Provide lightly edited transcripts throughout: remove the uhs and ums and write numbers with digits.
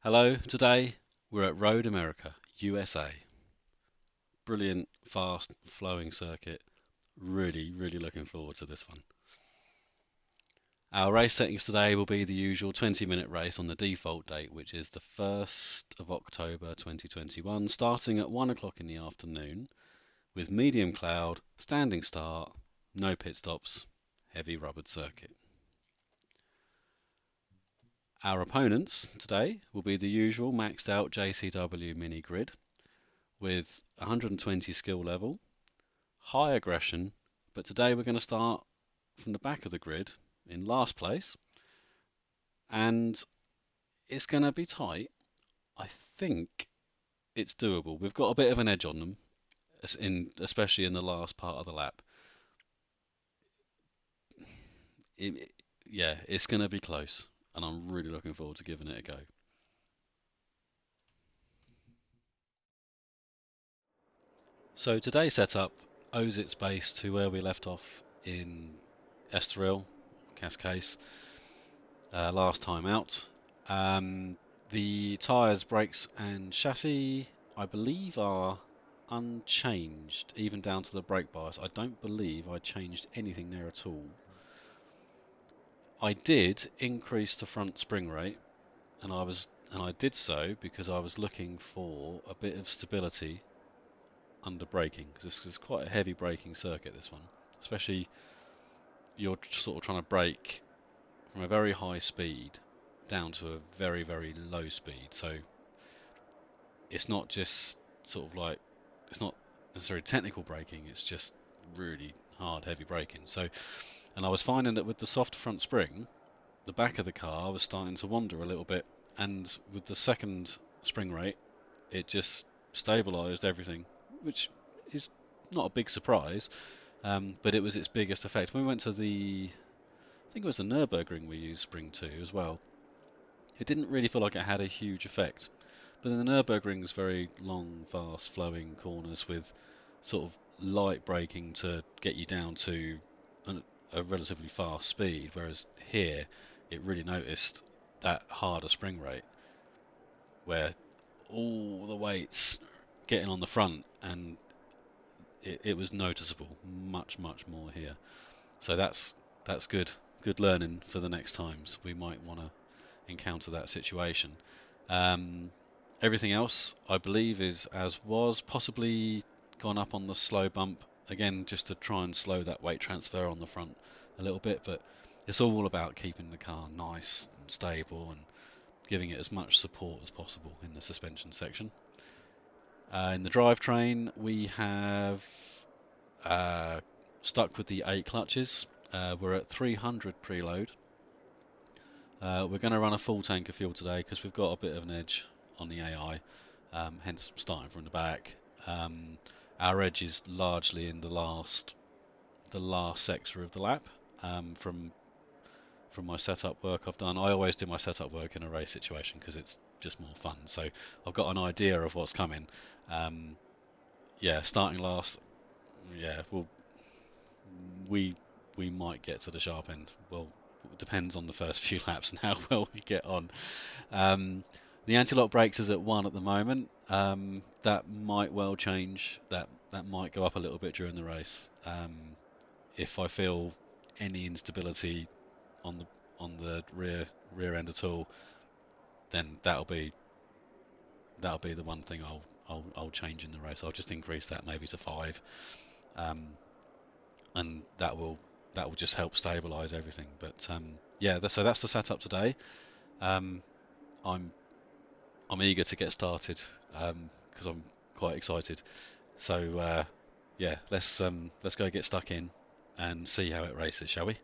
Hello, today we're at Road America, USA. Brilliant, fast, flowing circuit. Really looking forward to this one. Our race settings today will be the usual 20-minute race on the default date, which is the 1st of October 2021, starting at 1 o'clock in the afternoon, with medium cloud, standing start, no pit stops, heavy rubbered circuit. Our opponents today will be the usual maxed out JCW Mini Grid with 120 skill level, high aggression, but today we're going to start from the back of the grid in last place, and it's going to be tight. I think it's doable. We've got a bit of an edge on them, especially in the last part of the lap. It, yeah, it's going to be close, and I'm really looking forward to giving it a go. So today's setup owes its base to where we left off in Estoril, Cascais, last time out. The tyres, brakes and chassis, I believe, are unchanged, even down to the brake bias. I don't believe I changed anything there at all. I did increase the front spring rate, and I did so because I was looking for a bit of stability under braking, because this is quite a heavy braking circuit, this one, especially you're sort of trying to brake from a very high speed down to a very low speed. So it's not just sort of like, it's not necessarily technical braking, it's just really hard, heavy braking. So, and I was finding that with the soft front spring, the back of the car was starting to wander a little bit, and with the second spring rate, it just stabilized everything, which is not a big surprise, but it was its biggest effect. When we went to I think it was the Nürburgring we used spring 2 as well, it didn't really feel like it had a huge effect. But then the Nürburgring is very long, fast flowing corners with sort of light braking to get you down to a relatively fast speed, whereas here it really noticed that harder spring rate where all the weight's getting on the front, and it was noticeable much more here. So that's good learning for the next times we might want to encounter that situation. Um, Everything else, I believe, is as was, possibly gone up on the slow bump again, just to try and slow that weight transfer on the front a little bit. But it's all about keeping the car nice and stable and giving it as much support as possible in the suspension section. In the drivetrain, we have uh, stuck with the 8 clutches. We're at 300 preload. We're going to run a full tank of fuel today because we've got a bit of an edge on the AI, hence starting from the back. Our edge is largely in the last sector of the lap, from my setup work I've done. I always do my setup work in a race situation because it's just more fun. So I've got an idea of what's coming. Yeah, starting last. Yeah, well, we we might get to the sharp end. Well, it depends on the first few laps and how well we get on. Um, the anti-lock brakes is at 1 at the moment. That might well change. That might go up a little bit during the race. If I feel any instability on the rear end at all, then that'll be the one thing I'll change in the race. I'll just increase that maybe to 5, and that will just help stabilize everything. But yeah, so that's the setup today. Um, I'm I'm eager to get started because I'm quite excited. So yeah, let's go get stuck in and see how it races, shall we?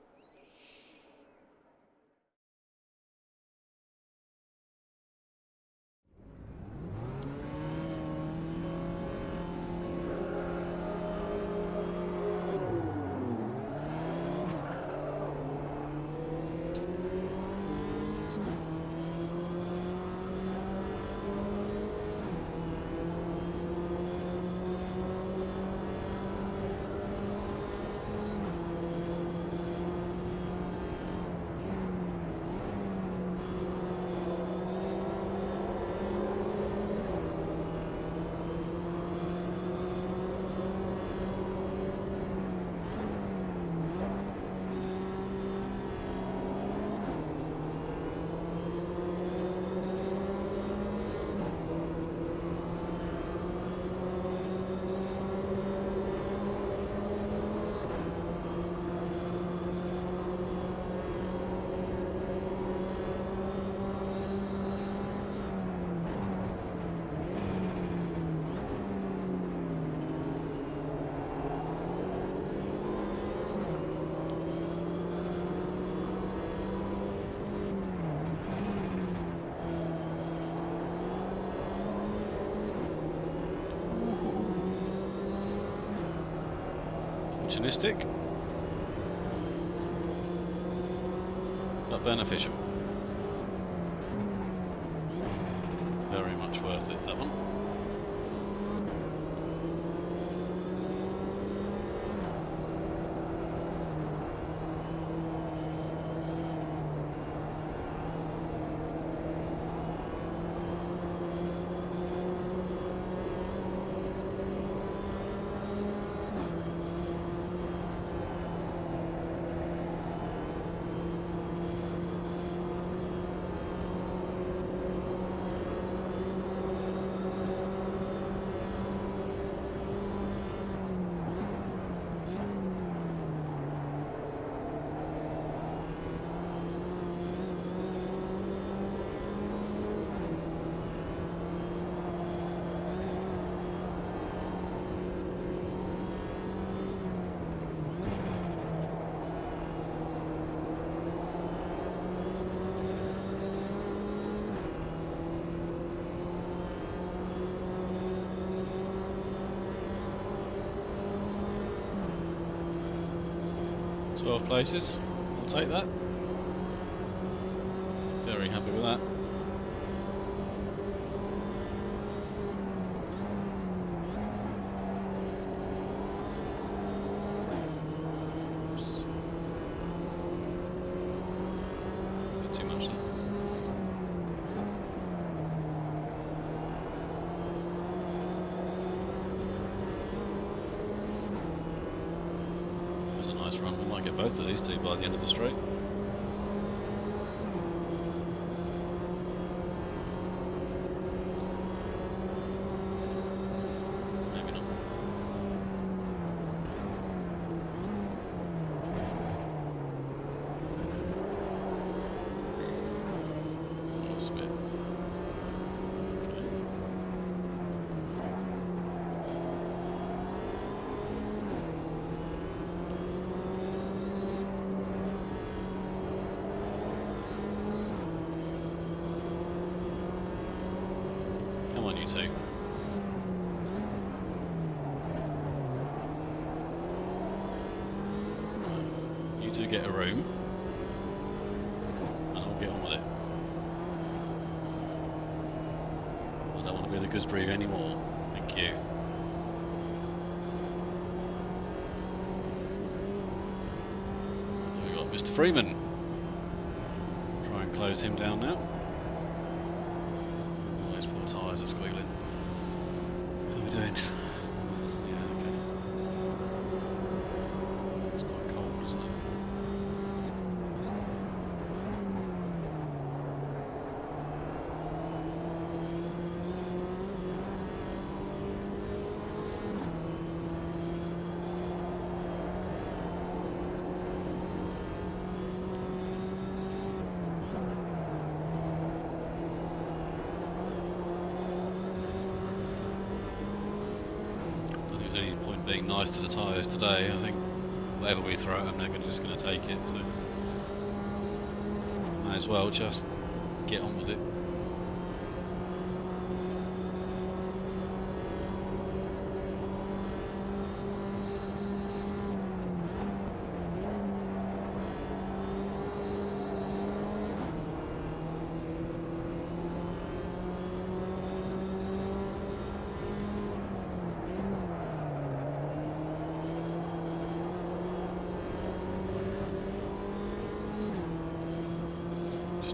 Opportunistic, but beneficial. Very much worth it, that one. Twelve places, I'll take that. Very happy with that. Oops. Bit too much there. That was a nice run. We might get both of these two by the end of the straight. Come on, you two. You two get a room, and I'll get on with it. I don't want to be the gooseberry anymore. Thank you. We've got Mr. Freeman. Try and close him down now. Tyres are squealing. How are we doing? Yeah, okay. It's quite cold, isn't it? There's any point being nice to the tyres today. I think whatever we throw at them, they're just going to take it, so might as well just get on with it.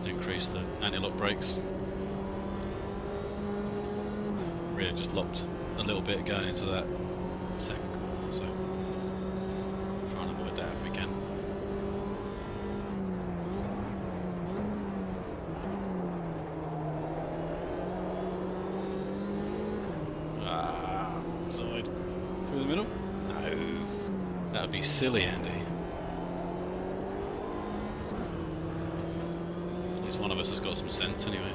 Increase the anti-lock brakes. Rear just locked a little bit going into that second corner, so try and avoid that if we can. Side through the middle? No, that would be silly, Andy. One of us has got some sense anyway.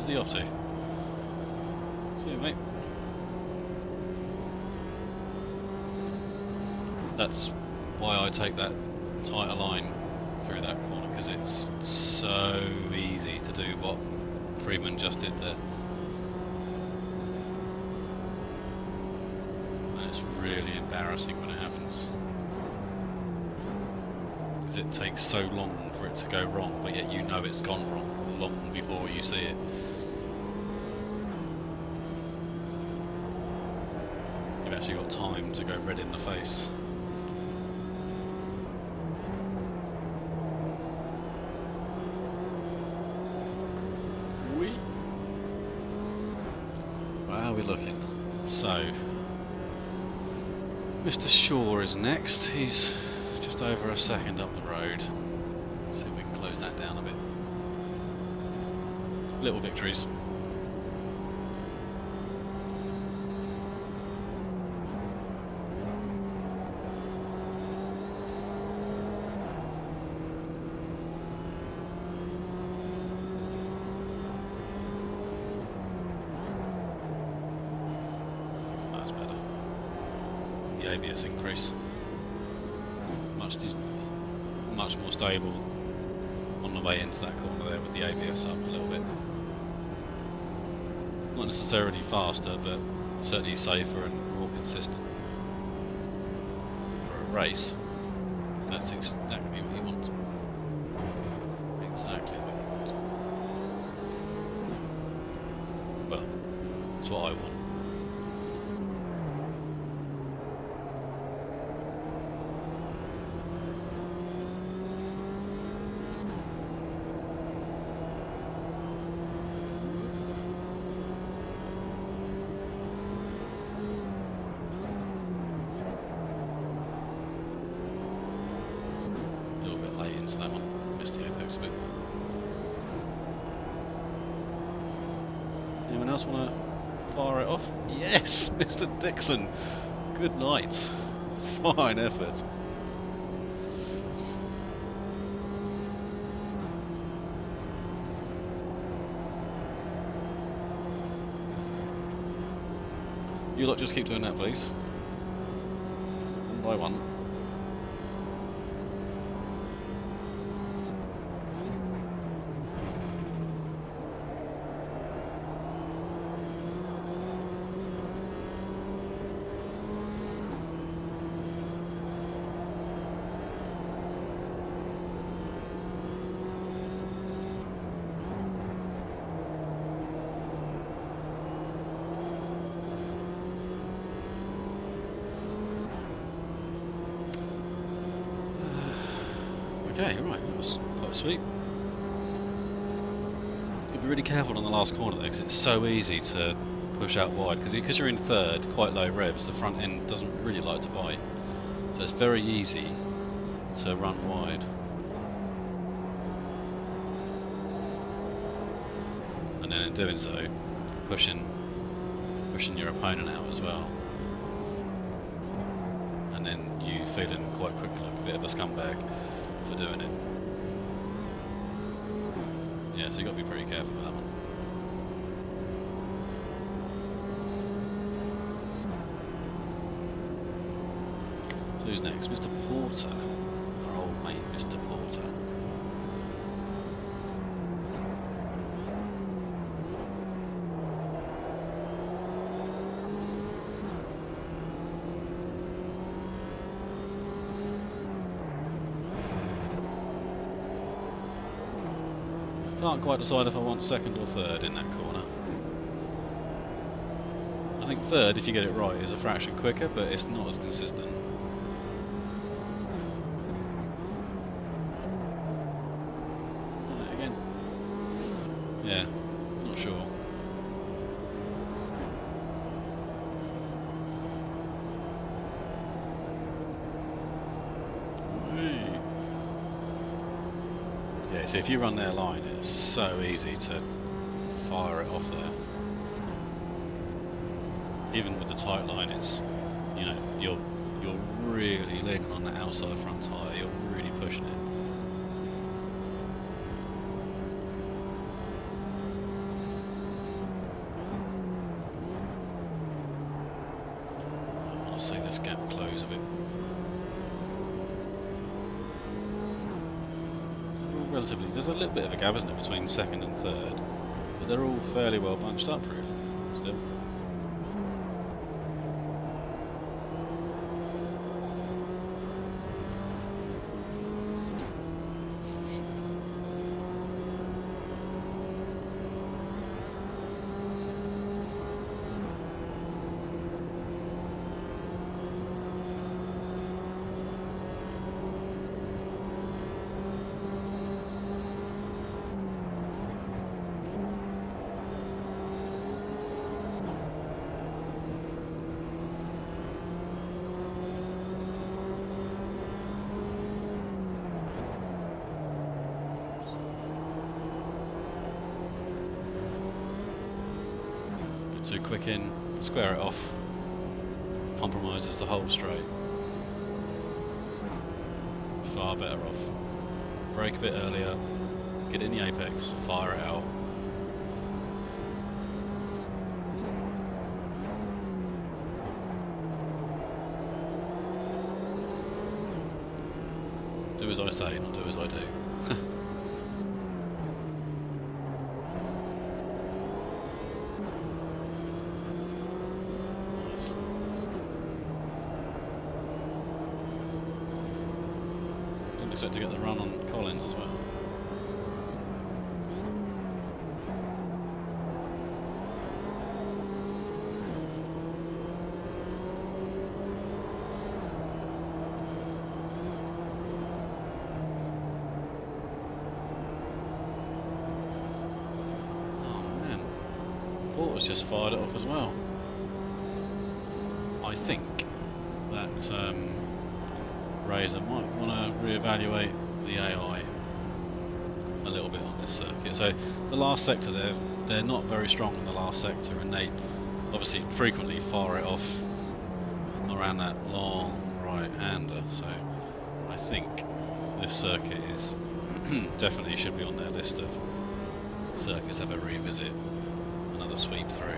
are you off to? See you, mate. That's why I take that tighter line through that corner, because it's so easy to do what Freeman just did there. And it's really embarrassing when it happens, because it takes so long for it to go wrong, but yet you know it's gone wrong long before you see it. You've actually got time to go red in the face. How are we looking? So, Mr. Shaw is next. He's just over a second up the road. See if we can close that down a bit. Little victories. ABS increase, much more stable on the way into that corner there with the ABS up a little bit. Not necessarily faster, but certainly safer and more consistent. For a race, that's exactly what you want. Exactly what you want. Well, that's what I want. That one missed the apex a bit. Anyone else want to fire it off? Yes, Mr. Dixon. Good night. Fine effort. You lot just keep doing that, please. One by one. Okay, right, that was quite sweet. Got to be really careful on the last corner there, because it's so easy to push out wide, because you're in third, quite low revs, the front end doesn't really like to bite. So it's very easy to run wide. And then in doing so, pushing your opponent out as well. And then you feeling quite quickly like a bit of a scumbag for doing it. Yeah, so you got to be pretty careful with that one. So who's next? Mr. Porter, our old mate, Mr. Porter. Can't quite decide if I want second or third in that corner. I think third, if you get it right, is a fraction quicker, but it's not as consistent. Again. Yeah, not sure. Yeah, so if you run their line, it's so easy to fire it off there. Even with the tight line, it's, you know, you're really leaning on the outside front tyre. You're really pushing it. see this gap close a bit. Relatively, there's a little bit of a gap, isn't it, between second and third, but they're all fairly well bunched up, really, still. Too quick in, square it off, compromises the whole straight. Far better off. Brake a bit earlier, get in the apex, fire it out. Do as I say, not do as I do. To get the run on Collins as well. Oh man, Porter's just fired it off as well. I think that Razor might want to reevaluate the AI a little bit on this circuit. So the last sector, they're not very strong in the last sector, and they obviously frequently fire it off around that long right-hander. So I think this circuit is definitely should be on their list of circuits to have a revisit, another sweep through.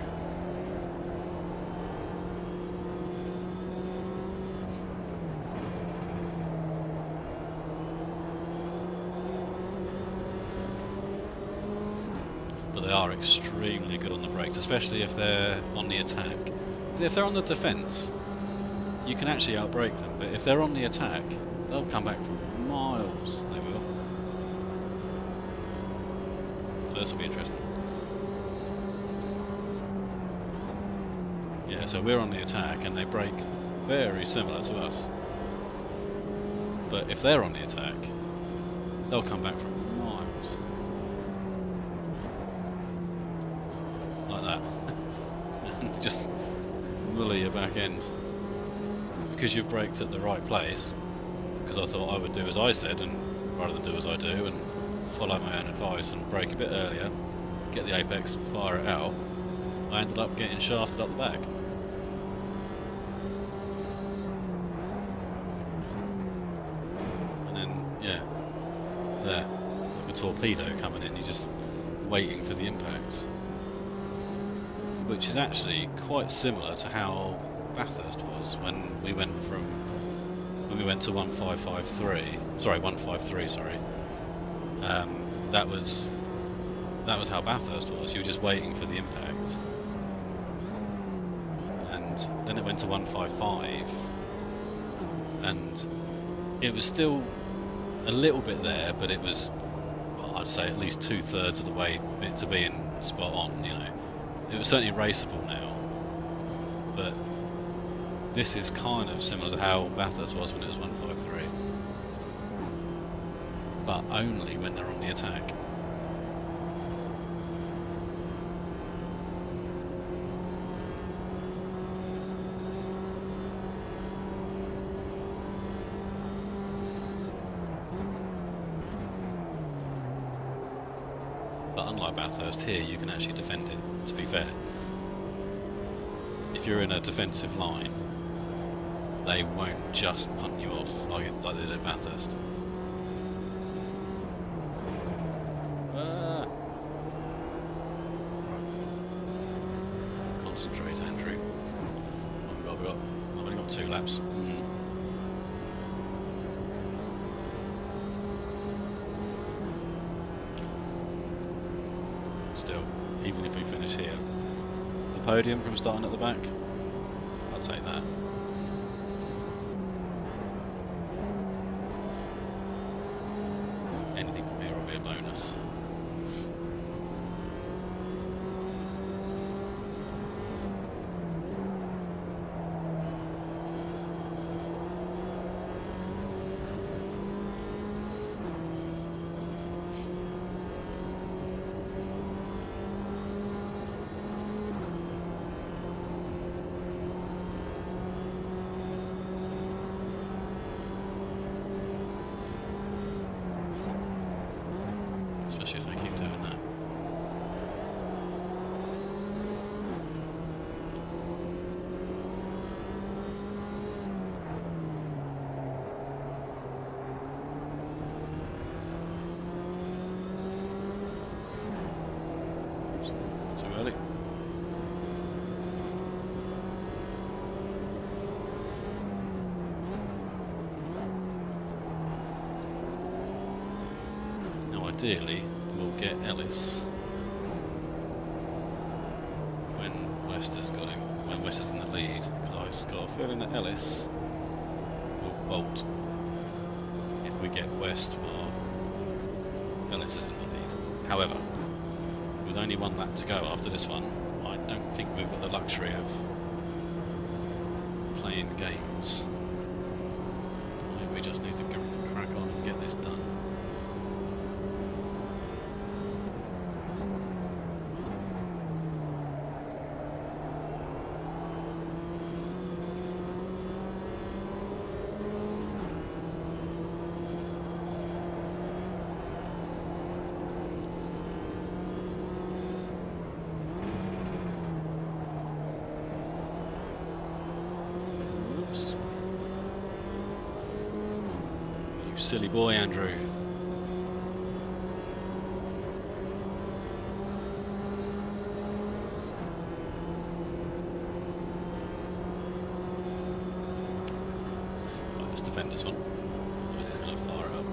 They are extremely good on the brakes, especially if they're on the attack. If they're on the defence, you can actually outbrake them, but if they're on the attack, they'll come back from miles, they will. So this will be interesting. Yeah, so we're on the attack and they brake very similar to us. But if they're on the attack, they'll come back from miles. Just bully your back end because you've braked at the right place, because I thought I would do as I said and rather than do as I do and follow my own advice and brake a bit earlier, get the apex, fire it out. I ended up getting shafted up the back. And then yeah, there, like a torpedo coming in, you're just waiting for the impact. Which is actually quite similar to how Bathurst was when we went to 153. Sorry, that was how Bathurst was. You were just waiting for the impact, and then it went to 155, and it was still a little bit there, but it was, well, I'd say at least 2/3 of the way to being spot on. You know. It was certainly raceable now, but this is kind of similar to how Bathurst was when it was 153, but only when they're on the attack. But unlike Bathurst, here you can actually defend it, to be fair. If you're in a defensive line, they won't just punt you off like they did at Bathurst. Concentrate, Andrew. I've only got 2 laps. Still, even if we finish here, the podium from starting at the back, I'll take that. Anything from here will be a bonus. Especially if they keep doing that. Too early. Now ideally we'll get Ellis when West has got him, when West is in the lead, because I've got a feeling that Ellis will bolt if we get West while Ellis is in the lead. However, with only one lap to go after this one, I don't think we've got the luxury of playing games. I think we just need to crack on and get this done. Silly boy, Andrew. Right, let's defend this one. Otherwise he's going to fire it up.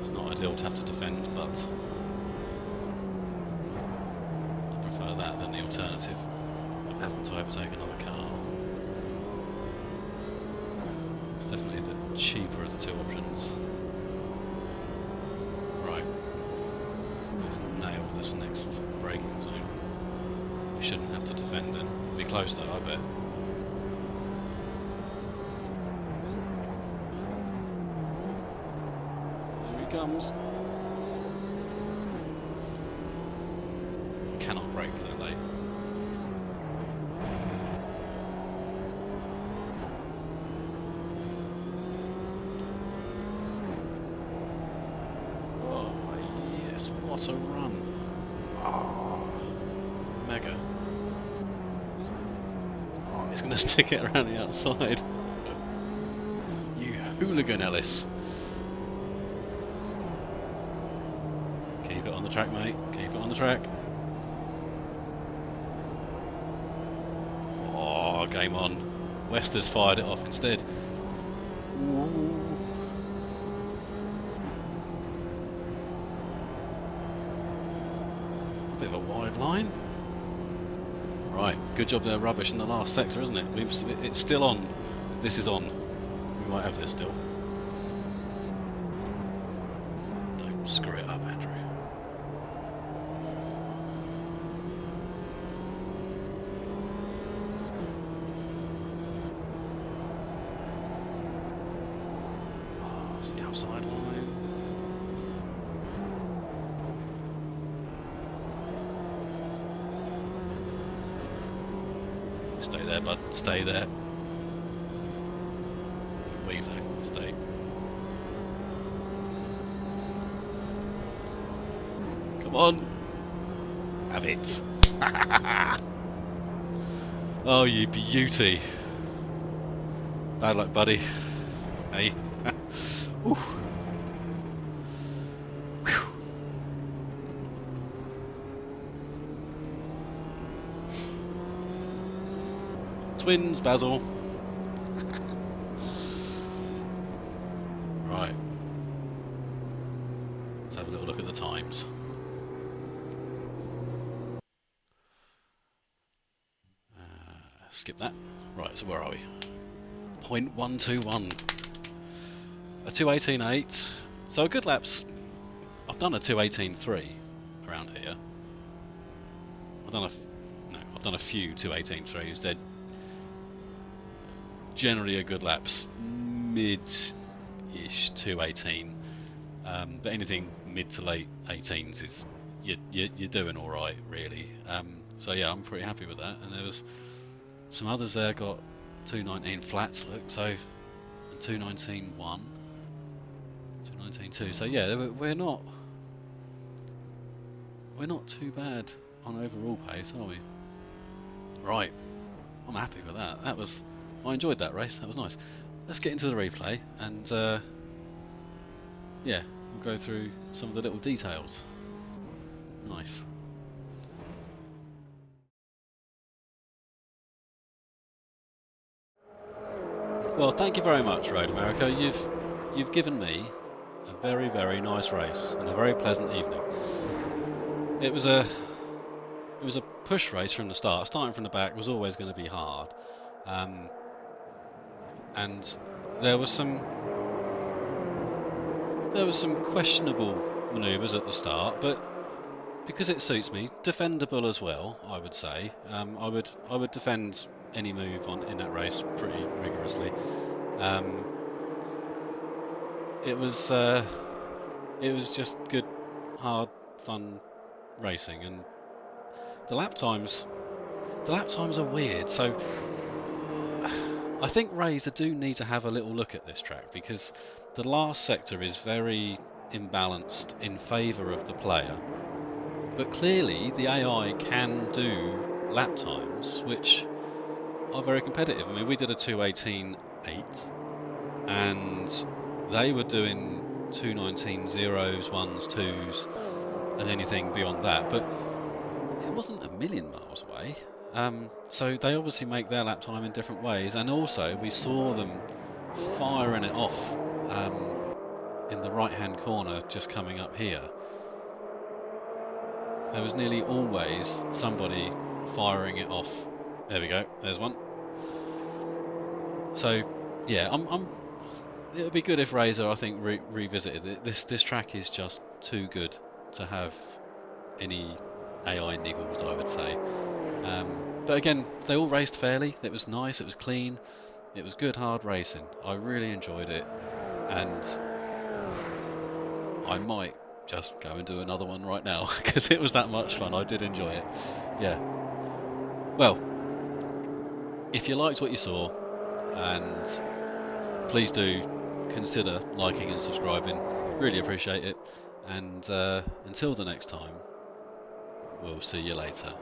It's not ideal to have to defend, but that than the alternative of having to overtake another car. It's definitely the cheaper of the two options. Right, let's nail this next braking zone. We shouldn't have to defend then. It'll be close though, I bet. Here he comes. Cannot brake that late. Oh yes, what a run. Oh, mega. Oh, he's going to stick it around the outside. You hooligan, Ellis. Keep it on the track, mate. Keep it on the track. Game on. West has fired it off instead. A bit of a wide line. Right, good job there, rubbish in the last sector, isn't it? It's still on. This is on. We might have this still. Don't screw it up, Andrew. The outside line. Stay there, bud. Stay there. Don't weave though. Stay. Come on. Have it. Oh, you beauty. Bad luck, buddy. Hey. Whew. Twins, Basil. Right. Let's have a little look at the times. Skip that. Right, so where are we? 0.121. A 2:18.8. So a good lap's. I've done a 2:18.3 around here. I've done a few 2:18.3s. They're generally a good lap's mid-ish 2:18. But anything mid to late 18s is you're doing all right, really. So yeah, I'm pretty happy with that. And there was some others there got 2:19 flats, look, so 2:19.1, 2:19.2. So yeah, we're not too bad on overall pace, are we? Right, I'm happy with that. I enjoyed that race. That was nice. Let's get into the replay and yeah, we'll go through some of the little details. Nice. Well, thank you very much, Road America. You've given me a very, very nice race and a very pleasant evening. It was a push race from the start. Starting from the back was always going to be hard, and there was some questionable manoeuvres at the start, but because it suits me, defendable as well, I would say. I would defend any move in that race pretty rigorously. It was just good, hard, fun racing, and the lap times are weird. So I think Razor do need to have a little look at this track, because the last sector is very imbalanced in favour of the player. But clearly the AI can do lap times which are very competitive. I mean, we did a 2:18.8 and they were doing 2:19 zeros, ones, twos, and anything beyond that. But it wasn't a million miles away. So they obviously make their lap time in different ways, and also we saw them firing it off in the right-hand corner just coming up here. There was nearly always somebody firing it off. There we go. There's one. So yeah, it would be good if Razor, I think, revisited it. This track is just too good to have any AI niggles, I would say. But again, they all raced fairly. It was nice. It was clean. It was good, hard racing. I really enjoyed it, and I might just go and do another one right now because it was that much fun. I did enjoy it. Yeah. Well, if you liked what you saw, and please do consider liking and subscribing. Really appreciate it. And until the next time, we'll see you later.